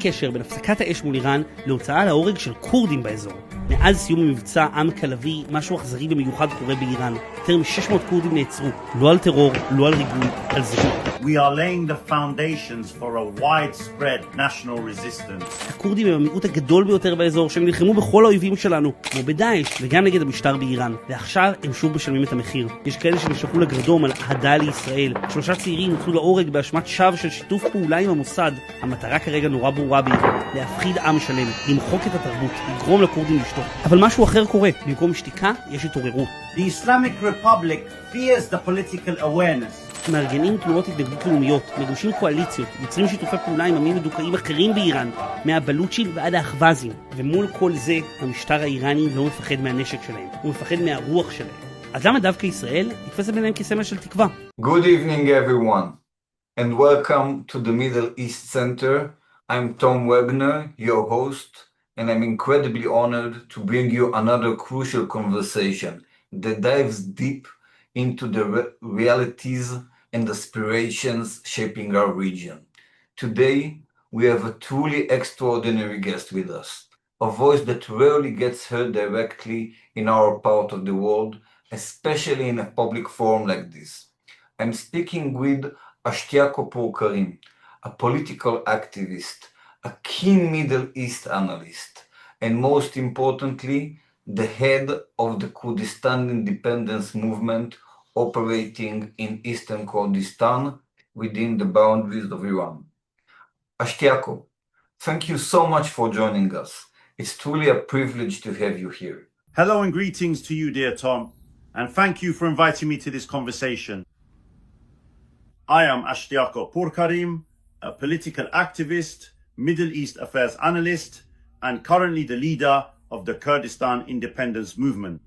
קשר בין הפסקת האש מול איראן להוצאה להורג של קורדים באזור. מאז סיום המבצע עם כלבי, משהו אכזרי במיוחד קורה באיראן. יותר מ-600 קורדים נעצרו, לא על טרור, לא על ריגול, על זהות. We are laying the foundations for a widespread national resistance. הקורדים הם המיעוט הגדול ביותר באזור, שהם נלחמו בכל האויבים שלנו, כמו בדאעש וגם נגד המשטר באיראן. ועכשיו הם שוב משלמים את המחיר. יש כאלה שנשלחו לגרדום על אהדה לישראל. 3 צעירים הוצאו להורג באשמת שווא של שיתוף פעולה עם המוסד. המטרה כרגע נורא ברורה באיראן, להפחיד עם שלם, למחוק את התרבות, לגרום לקורדים לשתוק. אבל משהו אחר קורה. במקום שתיקה, יש התעוררות. The Islamic Republic fears the political awareness. מארגנים תנועות התנגדות לאומיות, מגושים קואליציות, יוצרים שיתופי פעולה עם עמים מדוכאים אחרים באיראן, מהבלוצ'ים ועד האחווזים. ומול כל זה, המשטר האיראני לא מפחד מהנשק שלהם, הוא מפחד מהרוח שלהם. אז למה דווקא ישראל נתפסת ביניהם כסמל של תקווה? Good evening everyone, and welcome to the Middle East Center. I'm Tom Wegner, your host, and I'm incredibly honored to bring you another crucial conversation that dives deep into the realities and aspirations shaping our region. Today, we have a truly extraordinary guest with us, a voice that rarely gets heard directly in our part of the world, especially in a public forum like this. I'm speaking with Ashtyako Poorkarim, a political activist, a keen Middle East analyst, and most importantly, the head of the Kurdistan independence movement operating in eastern Kurdistan within the boundaries of Iran. Ashtyako, thank you so much for joining us. It's truly a privilege to have you here. Hello and greetings to you, dear Tom, and thank you for inviting me to this conversation. I am Ashtyako Poorkarim, a political activist, Middle East affairs analyst, and currently the leader of the Kurdistan independence movement.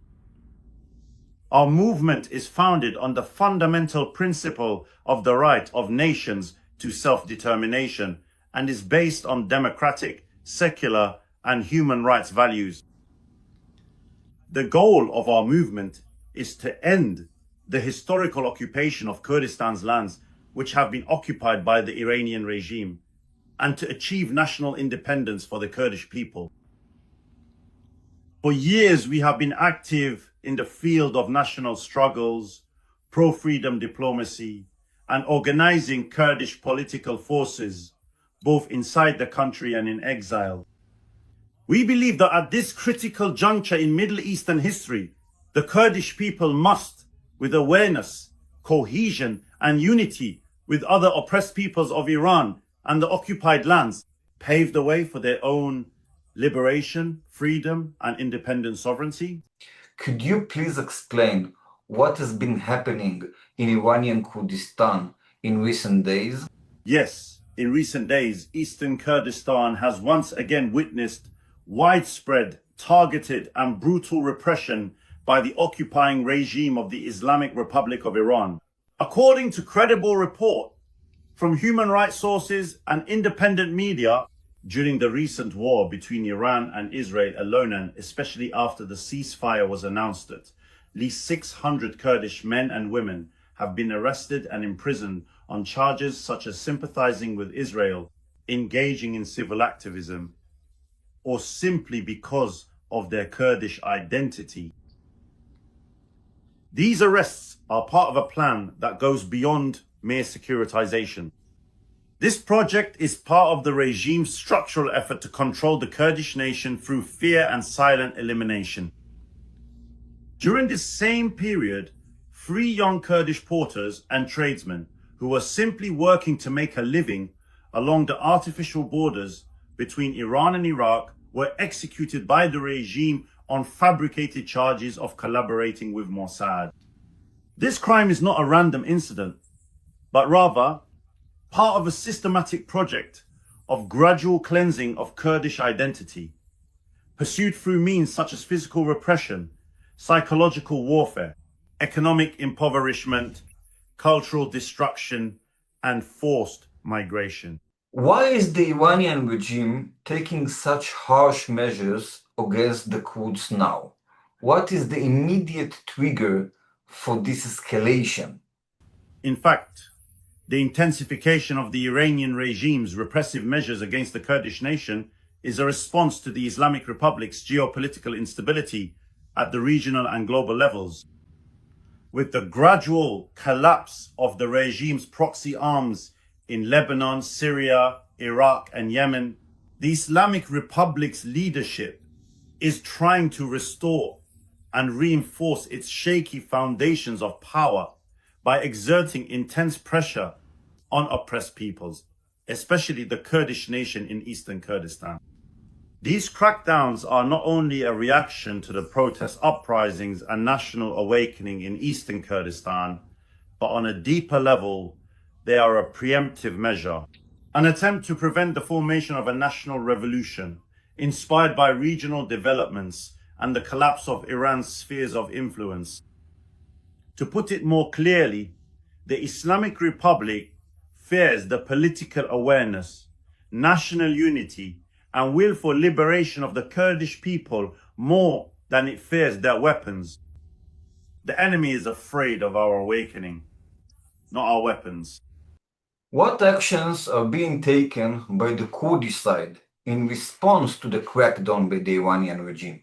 Our movement is founded on the fundamental principle of the right of nations to self-determination and is based on democratic, secular, and human rights values. The goal of our movement is to end the historical occupation of Kurdistan's lands, which have been occupied by the Iranian regime, and to achieve national independence for the Kurdish people. For years, we have been active in the field of national struggles, pro-freedom diplomacy, and organizing Kurdish political forces, both inside the country and in exile. We believe that at this critical juncture in Middle Eastern history, the Kurdish people must, with awareness, cohesion, and unity with other oppressed peoples of Iran and the occupied lands, pave the way for their own liberation, freedom, and independent sovereignty. Could you please explain what has been happening in Iranian Kurdistan in recent days? Yes, in recent days, Eastern Kurdistan has once again witnessed widespread, targeted, and brutal repression by the occupying regime of the Islamic Republic of Iran. According to credible report from human rights sources and independent media, during the recent war between Iran and Israel alone, and especially after the ceasefire was announced, at least 600 Kurdish men and women have been arrested and imprisoned on charges such as sympathizing with Israel, engaging in civil activism, or simply because of their Kurdish identity. These arrests are part of a plan that goes beyond mere securitization. This project is part of the regime's structural effort to control the Kurdish nation through fear and silent elimination. During this same period, 3 young Kurdish porters and tradesmen who were simply working to make a living along the artificial borders between Iran and Iraq were executed by the regime on fabricated charges of collaborating with Mossad. This crime is not a random incident, but rather part of a systematic project of gradual cleansing of Kurdish identity, pursued through means such as physical repression, psychological warfare, economic impoverishment, cultural destruction, and forced migration. Why is the Iranian regime taking such harsh measures against the Kurds now? What is the immediate trigger for this escalation? In fact, The intensification of the Iranian regime's repressive measures against the Kurdish nation is a response to the Islamic Republic's geopolitical instability at the regional and global levels. With the gradual collapse of the regime's proxy arms in Lebanon, Syria, Iraq, and Yemen, the Islamic Republic's leadership is trying to restore and reinforce its shaky foundations of power by exerting intense pressure on oppressed peoples, especially the Kurdish nation in eastern Kurdistan. These crackdowns are not only a reaction to the protest uprisings and national awakening in eastern Kurdistan, but on a deeper level, they are a preemptive measure, an attempt to prevent the formation of a national revolution inspired by regional developments and the collapse of Iran's spheres of influence. To put it more clearly, the Islamic Republic fears the political awareness, national unity, and will for liberation of the Kurdish people more than it fears their weapons. The enemy is afraid of our awakening, not our weapons. What actions are being taken by the Kurdish side in response to the crackdown by the Iranian regime?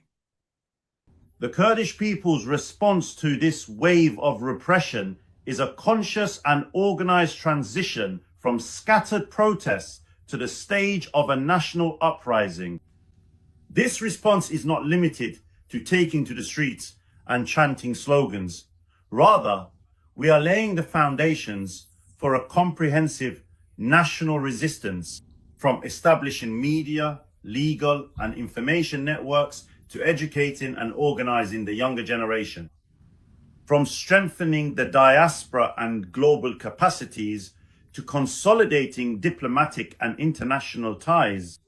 The Kurdish people's response to this wave of repression is a conscious and organized transition from scattered protests to the stage of a national uprising. This response is not limited to taking to the streets and chanting slogans. Rather, we are laying the foundations for a comprehensive national resistance, from establishing media, legal, and information networks to educating and organizing the younger generation. From strengthening the diaspora and global capacities to consolidating diplomatic and international ties.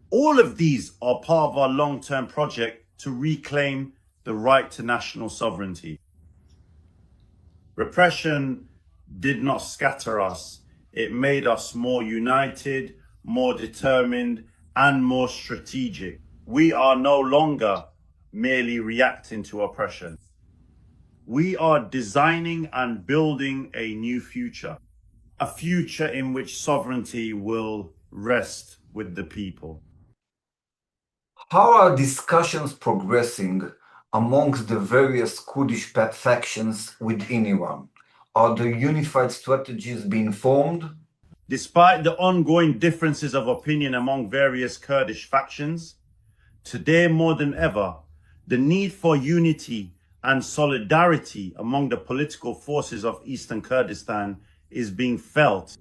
All of these are part of our long-term project to reclaim the right to national sovereignty. Repression did not scatter us. It made us more united, more determined, and more strategic. We are no longer merely reacting to oppression. We are designing and building a new future, a future in which sovereignty will rest with the people. How are discussions progressing amongst the various Kurdish factions within Iran? Are the unified strategies being formed? Despite the ongoing differences of opinion among various Kurdish factions, today more than ever, the need for unity and solidarity among the political forces of eastern Kurdistan is being felt.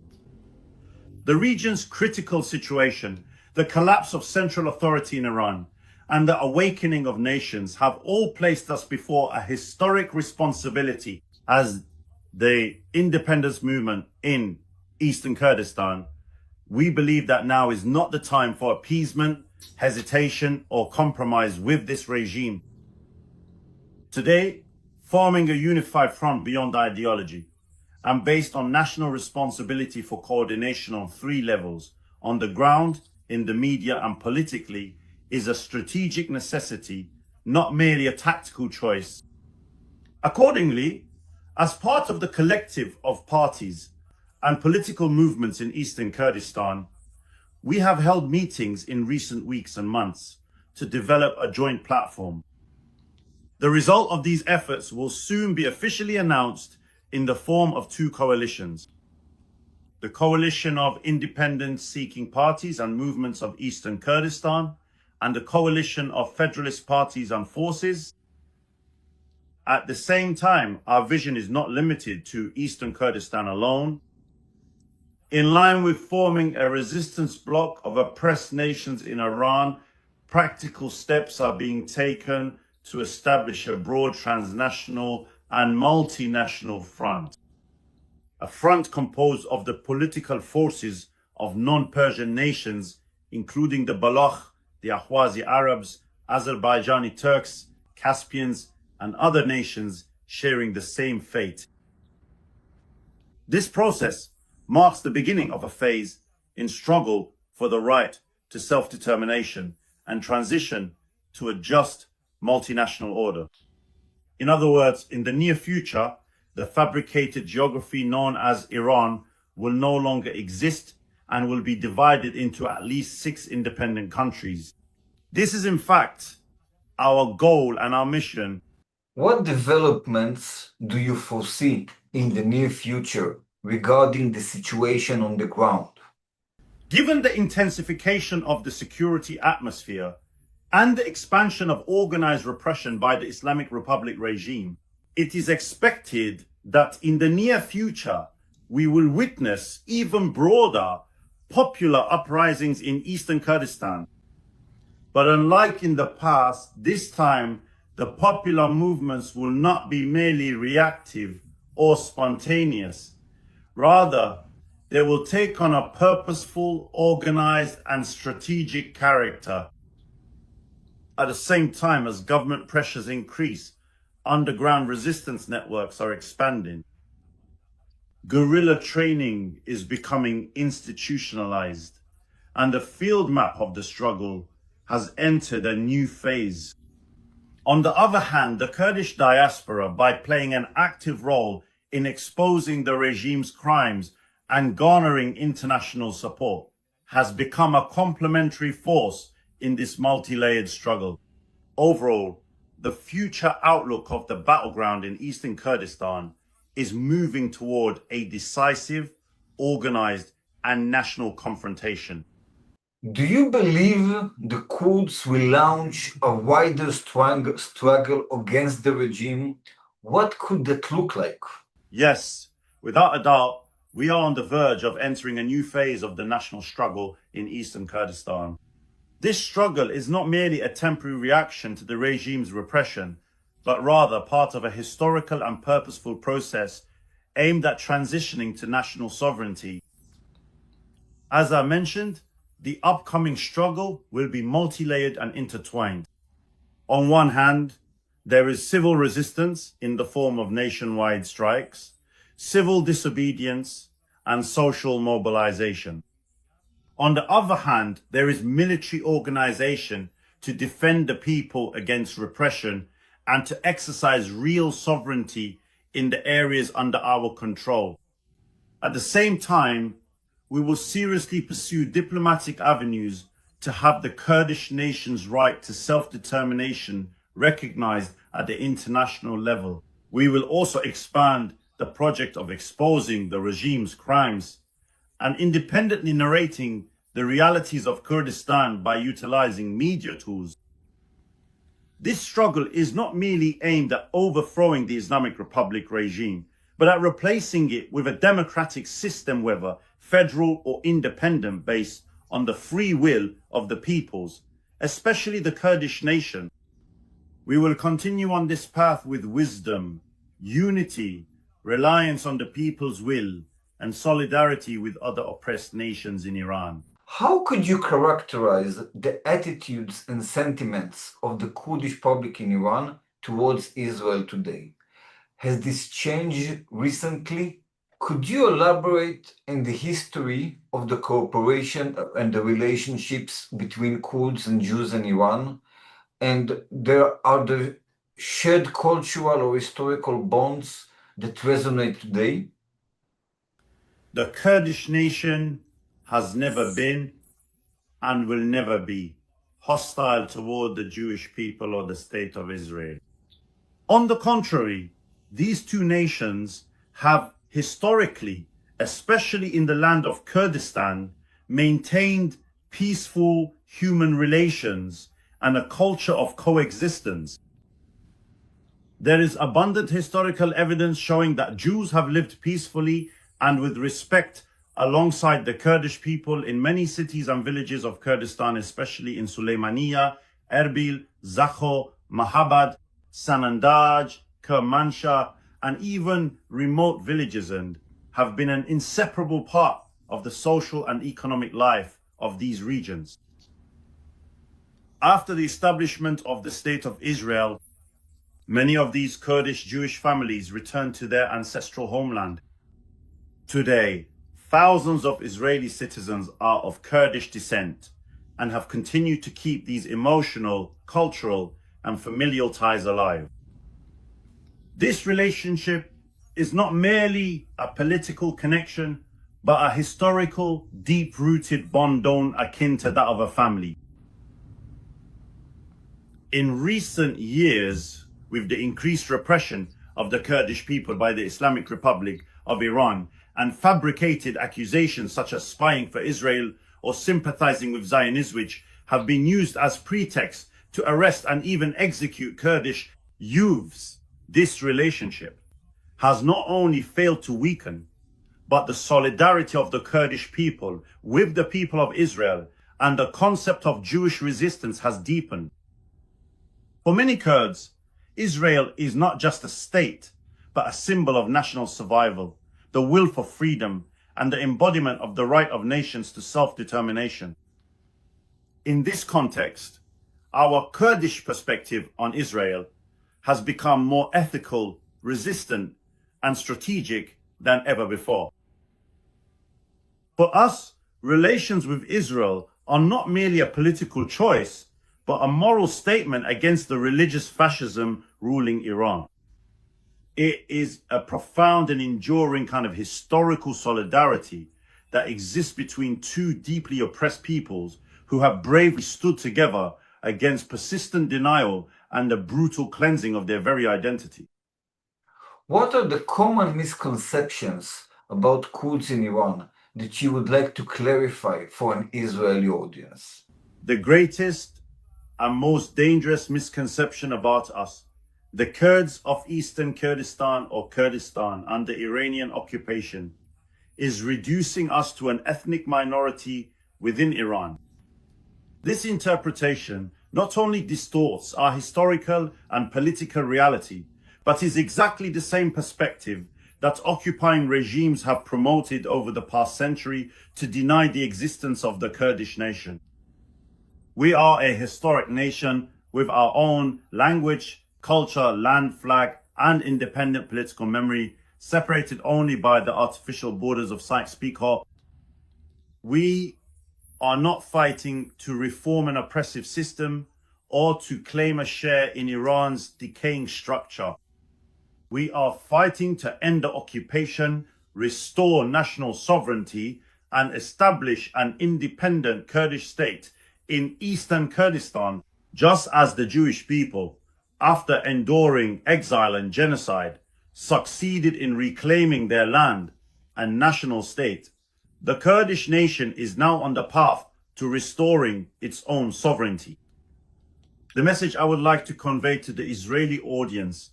The region's critical situation, the collapse of central authority in Iran, and the awakening of nations have all placed us before a historic responsibility as the independence movement in eastern Kurdistan. We believe that now is not the time for appeasement, hesitation, or compromise with this regime. Today, forming a unified front beyond ideology and based on national responsibility for coordination on 3 levels, on the ground, in the media, and politically, is a strategic necessity, not merely a tactical choice. Accordingly, as part of the collective of parties and political movements in eastern Kurdistan, we have held meetings in recent weeks and months to develop a joint platform. The result of these efforts will soon be officially announced in the form of 2 coalitions. The coalition of independence-seeking parties and movements of eastern Kurdistan, and the coalition of federalist parties and forces. At the same time, our vision is not limited to eastern Kurdistan alone. In line with forming a resistance bloc of oppressed nations in Iran, practical steps are being taken to establish a broad transnational and multinational front. A front composed of the political forces of non-Persian nations, including the Baloch, the Ahwazi Arabs, Azerbaijani Turks, Caspians, and other nations sharing the same fate. This process marks the beginning of a phase in struggle for the right to self-determination and transition to a just multinational order. In other words, in the near future, the fabricated geography known as Iran will no longer exist and will be divided into at least 6 independent countries. This is in fact our goal and our mission. What developments do you foresee in the near future regarding the situation on the ground? Given the intensification of the security atmosphere and the expansion of organized repression by the Islamic Republic regime, it is expected that in the near future we will witness even broader popular uprisings in eastern Kurdistan. But unlike in the past, this time the popular movements will not be merely reactive or spontaneous. Rather, they will take on a purposeful, organized and strategic character. At the same time as government pressures increase, underground resistance networks are expanding. Guerrilla training is becoming institutionalized, and the field map of the struggle has entered a new phase. On the other hand, the Kurdish diaspora, by playing an active role in exposing the regime's crimes and garnering international support, has become a complementary force in this multi-layered struggle. Overall, the future outlook of the battleground in eastern Kurdistan is moving toward a decisive, organized, and national confrontation. Do you believe the Kurds will launch a wider struggle against the regime? What could that look like? Yes, without a doubt, we are on the verge of entering a new phase of the national struggle in eastern Kurdistan. This struggle is not merely a temporary reaction to the regime's repression, but rather part of a historical and purposeful process aimed at transitioning to national sovereignty. As I mentioned, the upcoming struggle will be multi-layered and intertwined. On one hand, there is civil resistance in the form of nationwide strikes, civil disobedience, and social mobilization. On the other hand, there is military organization to defend the people against repression and to exercise real sovereignty in the areas under our control. At the same time, we will seriously pursue diplomatic avenues to have the Kurdish nation's right to self-determination recognized at the international level. We will also expand the project of exposing the regime's crimes and independently narrating the realities of Kurdistan by utilizing media tools. This struggle is not merely aimed at overthrowing the Islamic Republic regime, but at replacing it with a democratic system, whether federal or independent, based on the free will of the peoples, especially the Kurdish nation. We will continue on this path with wisdom, unity, reliance on the people's will, and solidarity with other oppressed nations in Iran. How could you characterize the attitudes and sentiments of the Kurdish public in Iran towards Israel today? Has this changed recently? Could you elaborate on the history of the cooperation and the relationships between Kurds and Jews in Iran? And there are the shared cultural or historical bonds that resonate today? The Kurdish nation has never been and will never be hostile toward the Jewish people or the state of Israel. On the contrary, these two nations have historically, especially in the land of Kurdistan, maintained peaceful human relations and a culture of coexistence. There is abundant historical evidence showing that Jews have lived peacefully and with respect alongside the Kurdish people in many cities and villages of Kurdistan, especially in Suleymaniya, Erbil, Zakho, Mahabad, Sanandaj, Kermanshah, and even remote villages, and have been an inseparable part of the social and economic life of these regions. After the establishment of the State of Israel, many of these Kurdish Jewish families returned to their ancestral homeland. Today, thousands of Israeli citizens are of Kurdish descent and have continued to keep these emotional, cultural, and familial ties alive. This relationship is not merely a political connection, but a historical, deep-rooted bond akin to that of a family. In recent years, with the increased repression of the Kurdish people by the Islamic Republic of Iran and fabricated accusations such as spying for Israel or sympathizing with Zionism, which have been used as pretext to arrest and even execute Kurdish youths, this relationship has not only failed to weaken, but the solidarity of the Kurdish people with the people of Israel and the concept of Jewish resistance has deepened. For many Kurds, Israel is not just a state, but a symbol of national survival, the will for freedom, and the embodiment of the right of nations to self-determination. In this context, our Kurdish perspective on Israel has become more ethical, resistant, and strategic than ever before. For us, relations with Israel are not merely a political choice, but a moral statement against the religious fascism ruling Iran. It is a profound and enduring kind of historical solidarity that exists between two deeply oppressed peoples who have bravely stood together against persistent denial and the brutal cleansing of their very identity. What are the common misconceptions about Kurds in Iran that you would like to clarify for an Israeli audience? The greatest and most dangerous misconception about us, the Kurds of Eastern Kurdistan or Kurdistan under Iranian occupation, is reducing us to an ethnic minority within Iran. This interpretation not only distorts our historical and political reality, but is exactly the same perspective that occupying regimes have promoted over the past century to deny the existence of the Kurdish nation. We are a historic nation with our own language, culture, land, flag, and independent political memory, separated only by the artificial borders of Sykes-Picot. We are not fighting to reform an oppressive system or to claim a share in Iran's decaying structure. We are fighting to end the occupation, restore national sovereignty, and establish an independent Kurdish state in Eastern Kurdistan, just as the Jewish people, after enduring exile and genocide, succeeded in reclaiming their land and national state. The Kurdish nation is now on the path to restoring its own sovereignty. The message I would like to convey to the Israeli audience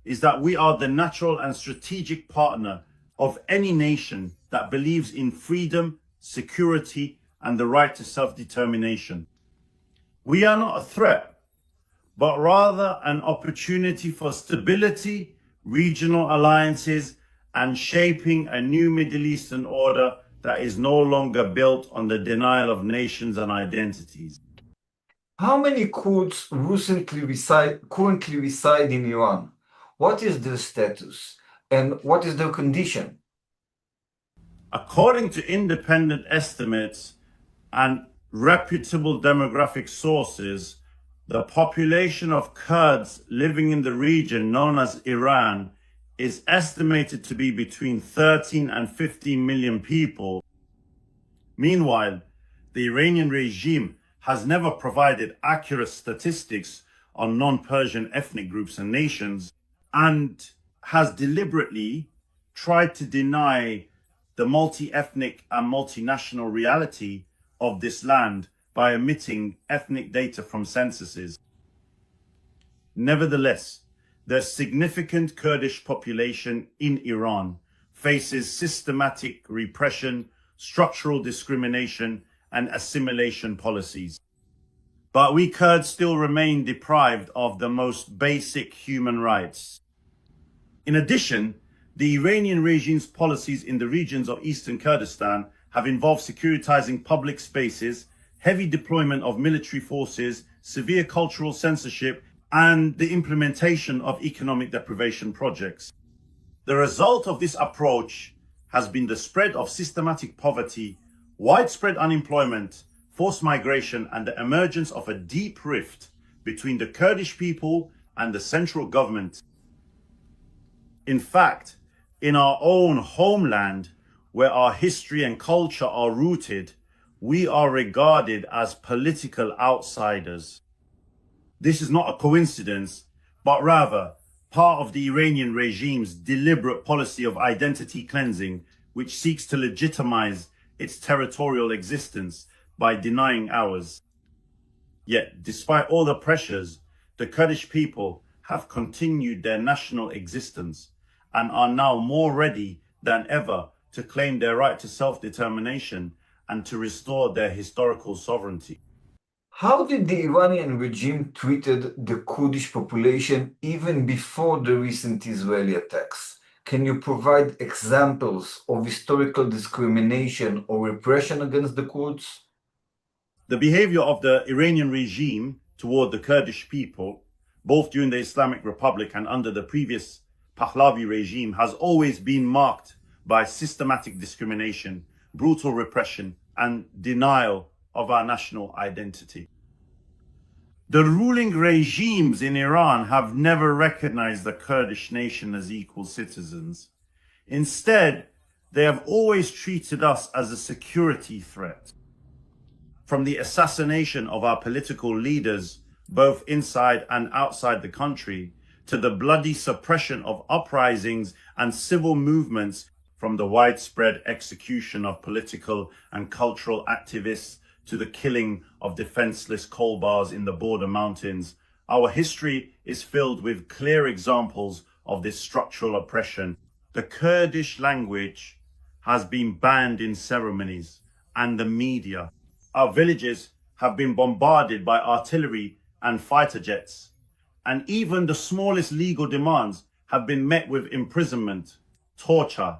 is that we are the natural and strategic partner of any nation that believes in freedom, security, and the right to self-determination. We are not a threat, but rather an opportunity for stability, regional alliances, and shaping a new Middle Eastern order that is no longer built on the denial of nations and identities. How many Kurds currently reside in Iran? What is their status and what is their condition? According to independent estimates and reputable demographic sources, the population of Kurds living in the region known as Iran is estimated to be between 13 and 15 million people. Meanwhile, the Iranian regime has never provided accurate statistics on non-Persian ethnic groups and nations, and has deliberately tried to deny the multi-ethnic and multinational reality of this land by omitting ethnic data from censuses. Nevertheless, the significant Kurdish population in Iran faces systematic repression, structural discrimination, and assimilation policies. But we Kurds still remain deprived of the most basic human rights. In addition, the Iranian regime's policies in the regions of Eastern Kurdistan have involved securitizing public spaces, heavy deployment of military forces, severe cultural censorship, and the implementation of economic deprivation projects. The result of this approach has been the spread of systematic poverty, widespread unemployment, forced migration, and the emergence of a deep rift between the Kurdish people and the central government. In fact, In our own homeland, where our history and culture are rooted, we are regarded as political outsiders. This is not a coincidence, but rather part of the Iranian regime's deliberate policy of identity cleansing, which seeks to legitimize its territorial existence by denying ours. Yet, despite all the pressures, the Kurdish people have continued their national existence and are now more ready than ever to claim their right to self-determination and to restore their historical sovereignty. How did the Iranian regime treated the Kurdish population even before the recent Israeli attacks? Can you provide examples of historical discrimination or repression against the Kurds? The behavior of the Iranian regime toward the Kurdish people, both during the Islamic Republic and under the previous Pahlavi regime, has always been marked by systematic discrimination, brutal repression, and denial of our national identity. The ruling regimes in Iran have never recognized the Kurdish nation as equal citizens. Instead, they have always treated us as a security threat. From the assassination of our political leaders, both inside and outside the country, to the bloody suppression of uprisings and civil movements, from the widespread execution of political and cultural activists to the killing of defenseless coal bars in the border mountains, our history is filled with clear examples of this structural oppression. The Kurdish language has been banned in ceremonies and the media. Our villages have been bombarded by artillery and fighter jets, and even the smallest legal demands have been met with imprisonment, torture,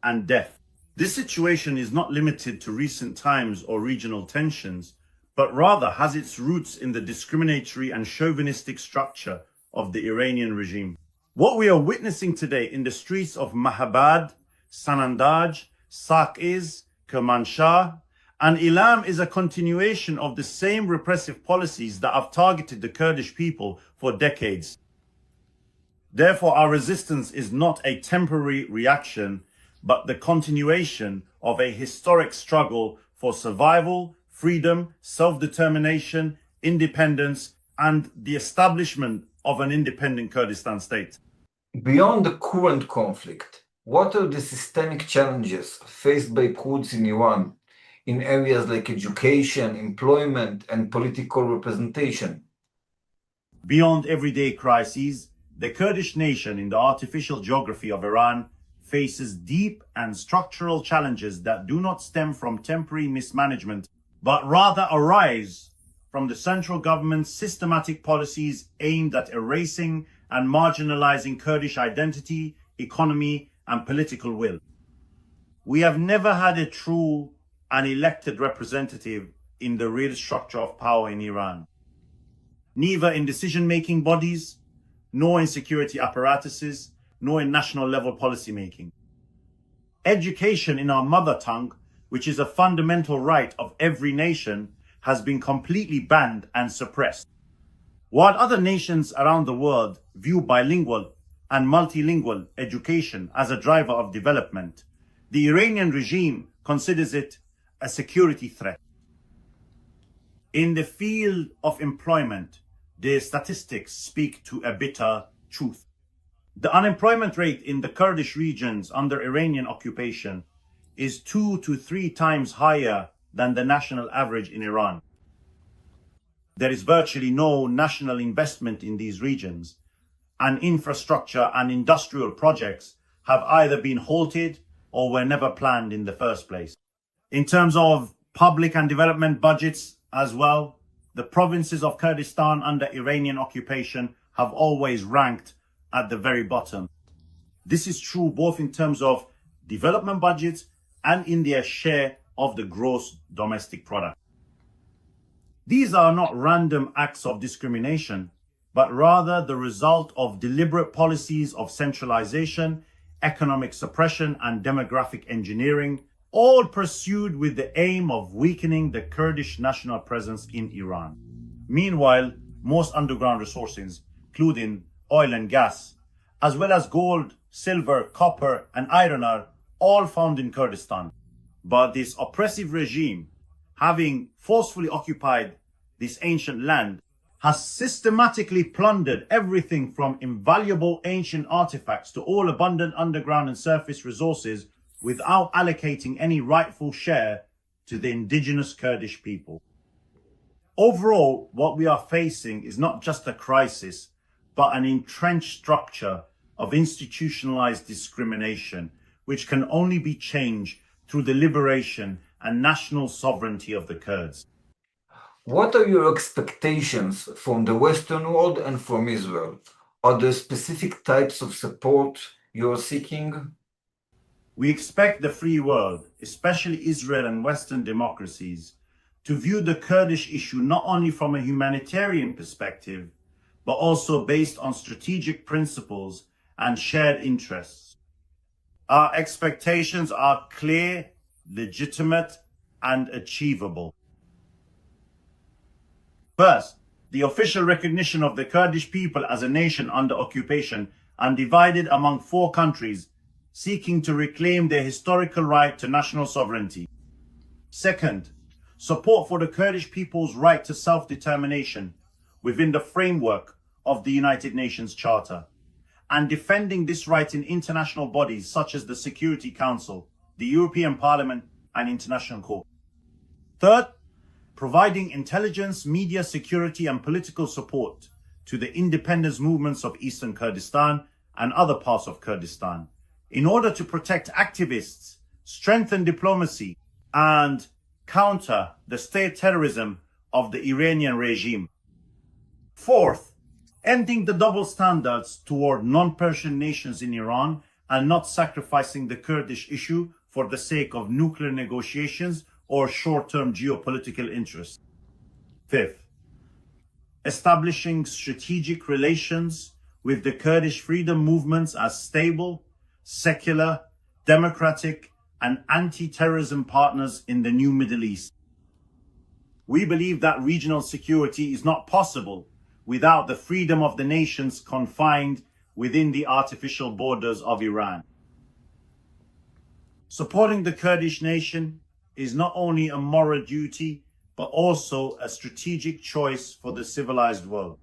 and death. This situation is not limited to recent times or regional tensions, but rather has its roots in the discriminatory and chauvinistic structure of the Iranian regime. What we are witnessing today in the streets of Mahabad, Sanandaj, Saqiz, Kermanshah, and Ilam is a continuation of the same repressive policies that have targeted the Kurdish people for decades. Therefore, our resistance is not a temporary reaction, but the continuation of a historic struggle for survival, freedom, self-determination, independence, and the establishment of an independent Kurdistan state. Beyond the current conflict, what are the systemic challenges faced by Kurds in Iran in areas like education, employment, and political representation? Beyond everyday crises, the Kurdish nation in the artificial geography of Iran faces deep and structural challenges that do not stem from temporary mismanagement, but rather arise from the central government's systematic policies aimed at erasing and marginalizing Kurdish identity, economy, and political will. We have never had a true and elected representative in the real structure of power in Iran, neither in decision-making bodies, nor in security apparatuses, nor in national level policy making. Education in our mother tongue, which is a fundamental right of every nation, has been completely banned and suppressed. While other nations around the world view bilingual and multilingual education as a driver of development, the Iranian regime considers it a security threat. In the field of employment, the statistics speak to a bitter truth. The unemployment rate in the Kurdish regions under Iranian occupation is 2 to 3 times higher than the national average in Iran. There is virtually no national investment in these regions, and infrastructure and industrial projects have either been halted or were never planned in the first place. In terms of public and development budgets as well, the provinces of Kurdistan under Iranian occupation have always ranked at the very bottom. This is true both in terms of development budgets and in their share of the gross domestic product. These are not random acts of discrimination, but rather the result of deliberate policies of centralization, economic suppression, and demographic engineering, all pursued with the aim of weakening the Kurdish national presence in Iran. Meanwhile, most underground resources, including oil and gas, as well as gold silver, copper, and iron ore, all found in Kurdistan. But this oppressive regime, having forcefully occupied this ancient land, has systematically plundered everything from invaluable ancient artifacts to all abundant underground and surface resources without allocating any rightful share to the indigenous Kurdish people. Overall, what we are facing is not just a crisis, but an entrenched structure of institutionalized discrimination, which can only be changed through the liberation and national sovereignty of the Kurds. What are your expectations from the Western world and from Israel? Are there specific types of support you're seeking? We expect the free world, especially Israel and Western democracies, to view the Kurdish issue not only from a humanitarian perspective, but also based on strategic principles and shared interests. Our expectations are clear, legitimate, and achievable. First, the official recognition of the Kurdish people as a nation under occupation and divided among 4 countries, seeking to reclaim their historical right to national sovereignty. Second, support for the Kurdish people's right to self-determination within the framework of the United Nations Charter, and defending this right in international bodies such as the Security Council, the European Parliament, and International Court. Third, providing intelligence, media, security, and political support to the independence movements of Eastern Kurdistan and other parts of Kurdistan in order to protect activists, strengthen diplomacy, and counter the state terrorism of the Iranian regime. Fourth, ending the double standards toward non-Persian nations in Iran and not sacrificing the Kurdish issue for the sake of nuclear negotiations or short-term geopolitical interests. Fifth, establishing strategic relations with the Kurdish freedom movements as stable, secular, democratic, and anti-terrorism partners in the new Middle East. We believe that regional security is not possible without the freedom of the nations confined within the artificial borders of Iran. Supporting the Kurdish nation is not only a moral duty, but also a strategic choice for the civilized world.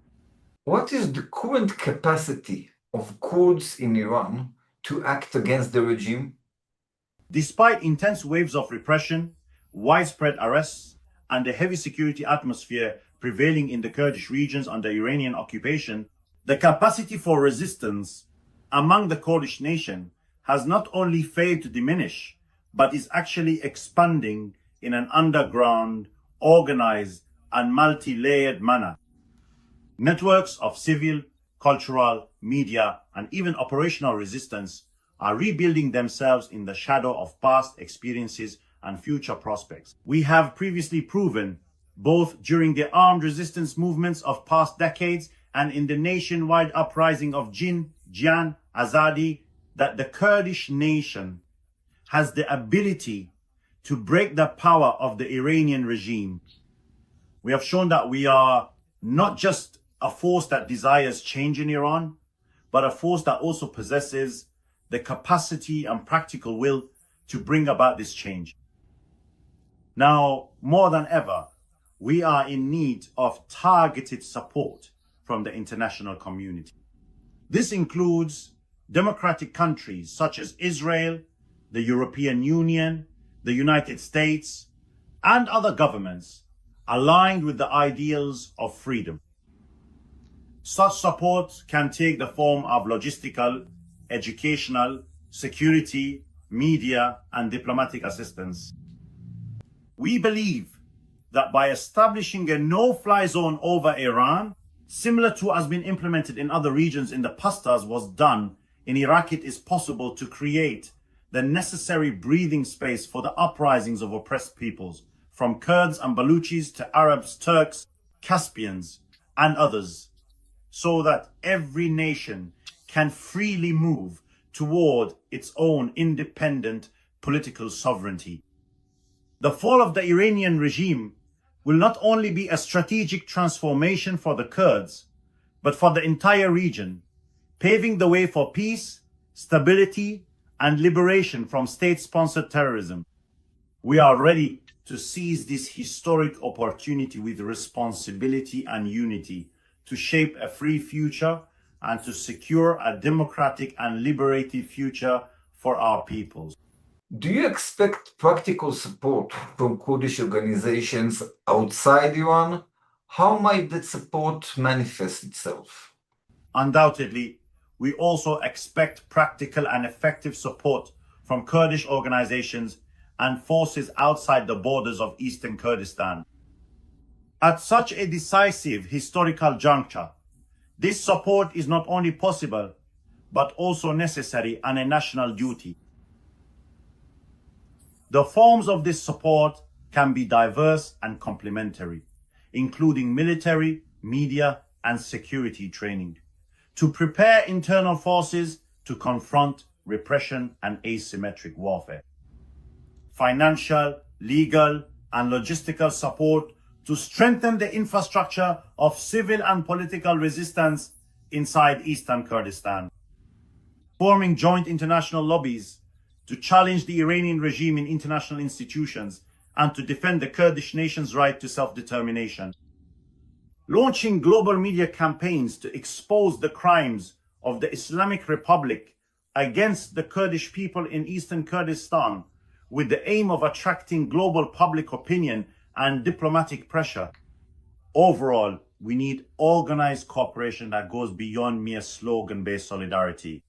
What is the current capacity of Kurds in Iran to act against the regime? Despite intense waves of repression, widespread arrests, and the heavy security atmosphere prevailing in the Kurdish regions under Iranian occupation, the capacity for resistance among the Kurdish nation has not only failed to diminish, but is actually expanding in an underground, organized, and multi-layered manner. Networks of civil, cultural, media, and even operational resistance are rebuilding themselves in the shadow of past experiences and future prospects. We have previously proven, both during the armed resistance movements of past decades and in the nationwide uprising of Jin, Jian, Azadi, that the Kurdish nation has the ability to break the power of the Iranian regime. We have shown that we are not just a force that desires change in Iran, but a force that also possesses the capacity and practical will to bring about this change. Now, more than ever, we are in need of targeted support from the international community. This includes democratic countries such as Israel, the European Union, the United States, and other governments aligned with the ideals of freedom. Such support can take the form of logistical, educational, security, media, and diplomatic assistance. We believe that by establishing a no-fly zone over Iran, similar to what has been implemented in other regions in the past as was done in Iraq, it is possible to create the necessary breathing space for the uprisings of oppressed peoples, from Kurds and Baluchis to Arabs, Turks, Caspians, and others, so that every nation can freely move toward its own independent political sovereignty. The fall of the Iranian regime will not only be a strategic transformation for the Kurds, but for the entire region, paving the way for peace, stability, and liberation from state-sponsored terrorism. We are ready to seize this historic opportunity with responsibility and unity to shape a free future and to secure a democratic and liberated future for our peoples. Do you expect practical support from Kurdish organizations outside Iran? How might that support manifest itself? Undoubtedly, we also expect practical and effective support from Kurdish organizations and forces outside the borders of eastern Kurdistan. At such a decisive historical juncture, this support is not only possible, but also necessary and a national duty. The forms of this support can be diverse and complementary, including military, media, and security training, to prepare internal forces to confront repression and asymmetric warfare. Financial, legal, and logistical support to strengthen the infrastructure of civil and political resistance inside eastern Kurdistan. Forming joint international lobbies to challenge the Iranian regime in international institutions and to defend the Kurdish nation's right to self-determination. Launching global media campaigns to expose the crimes of the Islamic Republic against the Kurdish people in eastern Kurdistan with the aim of attracting global public opinion and diplomatic pressure. Overall, we need organized cooperation that goes beyond mere slogan-based solidarity.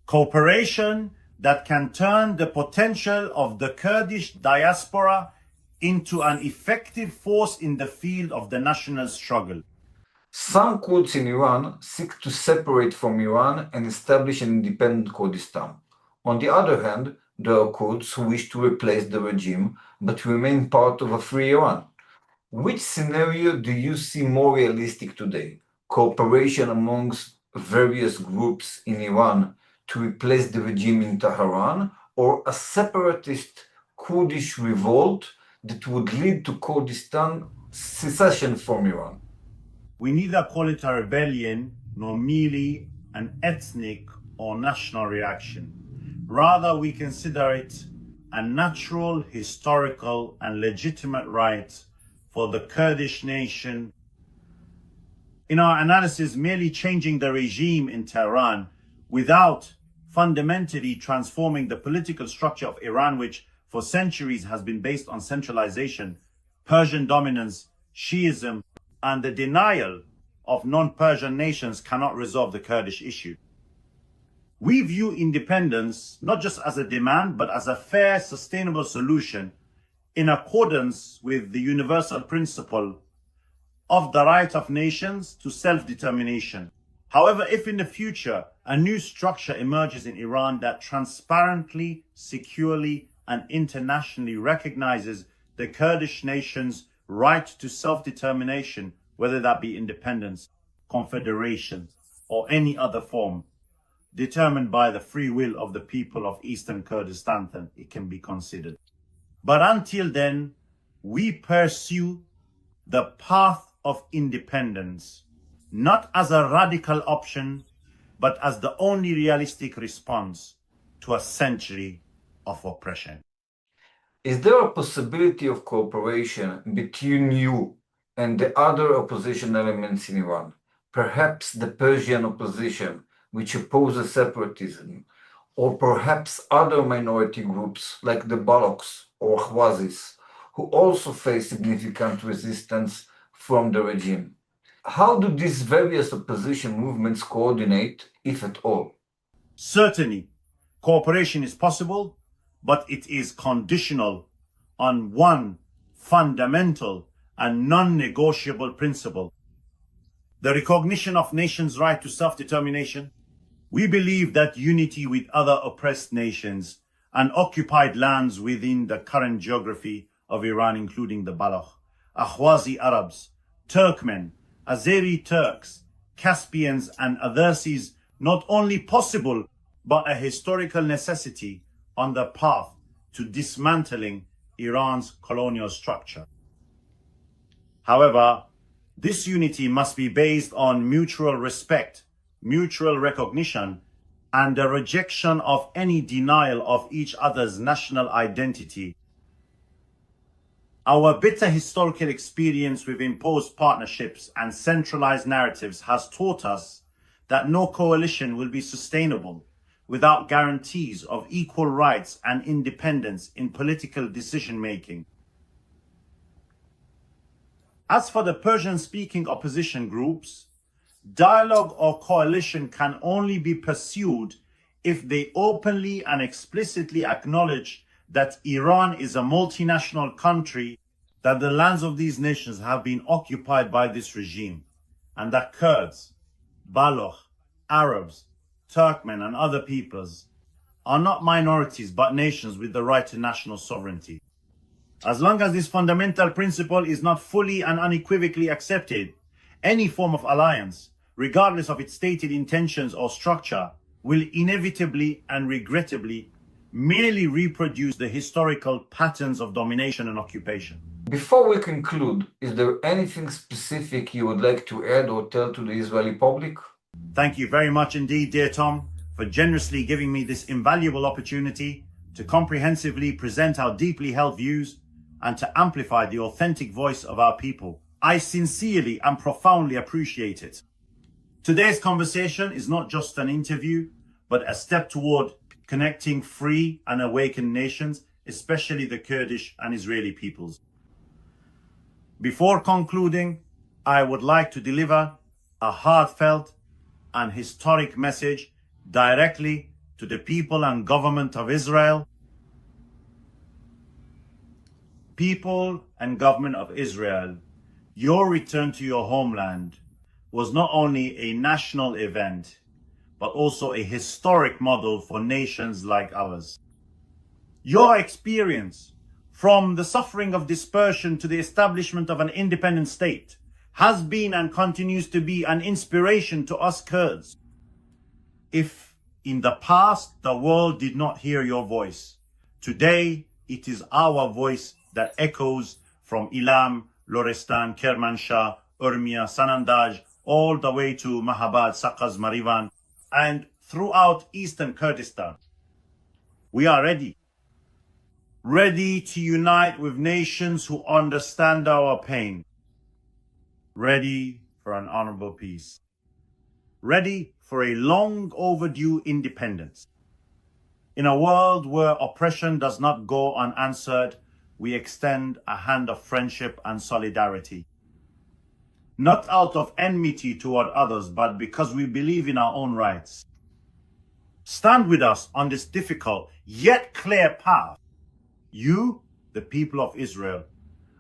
Cooperation that can turn the potential of the Kurdish diaspora into an effective force in the field of the national struggle. Some Kurds in Iran seek to separate from Iran and establish an independent Kurdistan. On the other hand, there are Kurds who wish to replace the regime but remain part of a free Iran. Which scenario do you see more realistic today? Cooperation amongst various groups in Iran to replace the regime in Tehran, or a separatist Kurdish revolt that would lead to Kurdistan secession from Iran? We neither call it a rebellion nor merely an ethnic or national reaction. Rather, we consider it a natural, historical, and legitimate right for the Kurdish nation. In our analysis, merely changing the regime in Tehran without fundamentally transforming the political structure of Iran, which for centuries has been based on centralization, Persian dominance, Shiism, and the denial of non-Persian nations, cannot resolve the Kurdish issue. We view independence not just as a demand, but as a fair, sustainable solution in accordance with the universal principle of the right of nations to self-determination. However, if in the future a new structure emerges in Iran that transparently, securely, and internationally recognizes the Kurdish nation's right to self-determination, whether that be independence, confederation, or any other form, determined by the free will of the people of eastern Kurdistan, then it can be considered. But until then, we pursue the path of independence, not as a radical option, but as the only realistic response to a century of oppression. Is there a possibility of cooperation between you and the other opposition elements in Iran? Perhaps the Persian opposition, which opposes separatism, or perhaps other minority groups like the Balochs or Khwazis, who also face significant resistance from the regime. How do these various opposition movements coordinate, if at all? Certainly, cooperation is possible, but it is conditional on one fundamental and non-negotiable principle: the recognition of nations' right to self-determination. We believe that unity with other oppressed nations and occupied lands within the current geography of Iran, including the Baloch, Ahwazi Arabs, Turkmen, Azeri Turks, Caspians, and others, is not only possible, but a historical necessity on the path to dismantling Iran's colonial structure. However, this unity must be based on mutual respect, mutual recognition, and the rejection of any denial of each other's national identity. Our bitter historical experience with imposed partnerships and centralized narratives has taught us that no coalition will be sustainable without guarantees of equal rights and independence in political decision-making. As for the Persian-speaking opposition groups, dialogue or coalition can only be pursued if they openly and explicitly acknowledge that Iran is a multinational country, that the lands of these nations have been occupied by this regime, and that Kurds, Baloch, Arabs, Turkmen and other peoples are not minorities but nations with the right to national sovereignty. As long as this fundamental principle is not fully and unequivocally accepted, any form of alliance, regardless of its stated intentions or structure, will inevitably and regrettably merely reproduce the historical patterns of domination and occupation. Before we conclude, is there anything specific you would like to add or tell to the Israeli public? Thank you very much indeed, dear Tom, for generously giving me this invaluable opportunity to comprehensively present our deeply held views and to amplify the authentic voice of our people. I sincerely and profoundly appreciate it. Today's conversation is not just an interview, but a step toward connecting free and awakened nations, especially the Kurdish and Israeli peoples. Before concluding, I would like to deliver a heartfelt and historic message directly to the people and government of Israel. People and government of Israel, your return to your homeland was not only a national event, but also a historic model for nations like ours. Your experience, from the suffering of dispersion to the establishment of an independent state, has been and continues to be an inspiration to us Kurds. If in the past the world did not hear your voice, today it is our voice that echoes from Ilam, Lorestan, Kermanshah, Urmia, Sanandaj, all the way to Mahabad, Sakaz, Marivan, and throughout eastern Kurdistan. We are ready to unite with nations who understand our pain, ready for an honorable peace, ready for a long overdue independence. In a world where oppression does not go unanswered, we extend a hand of friendship and solidarity. Not out of enmity toward others, but because we believe in our own rights. Stand with us on this difficult yet clear path. You, the people of Israel,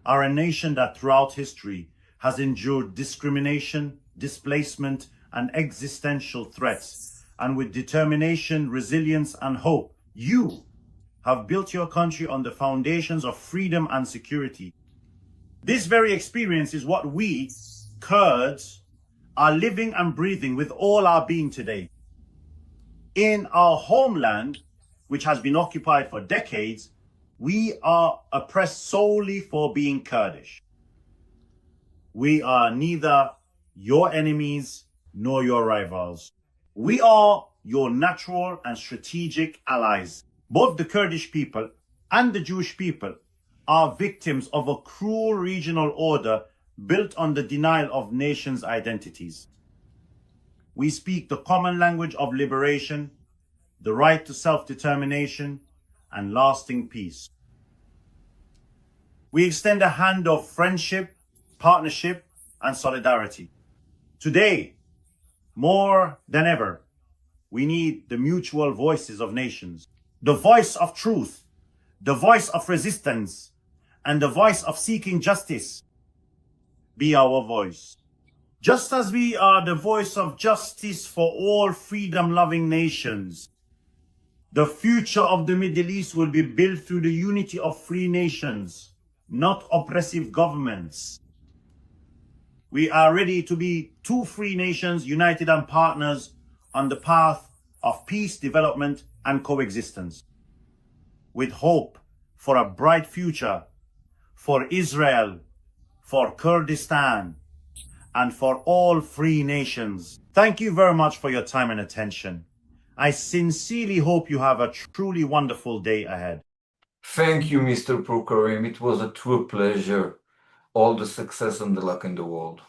are a nation that throughout history has endured discrimination, displacement, and existential threats. And with determination, resilience, and hope, you have built your country on the foundations of freedom and security. This very experience is what we, Kurds, are living and breathing with all our being today. In our homeland, which has been occupied for decades, we are oppressed solely for being Kurdish. We are neither your enemies nor your rivals. We are your natural and strategic allies. Both the Kurdish people and the Jewish people are victims of a cruel regional order built on the denial of nations' identities. We speak the common language of liberation, the right to self-determination, and lasting peace. We extend a hand of friendship, partnership, and solidarity. Today, more than ever, we need the mutual voices of nations. The voice of truth, the voice of resistance, and the voice of seeking justice be our voice. Just as we are the voice of justice for all freedom-loving nations, the future of the Middle East will be built through the unity of free nations, not oppressive governments. We are ready to be two free nations united and partners on the path of peace, development, and coexistence, with hope for a bright future for Israel, for Kurdistan, and for all free nations. Thank you very much for your time and attention. I sincerely hope you have a truly wonderful day ahead. Thank you, Mr. Poorkarim. It was a true pleasure. All the success and the luck in the world.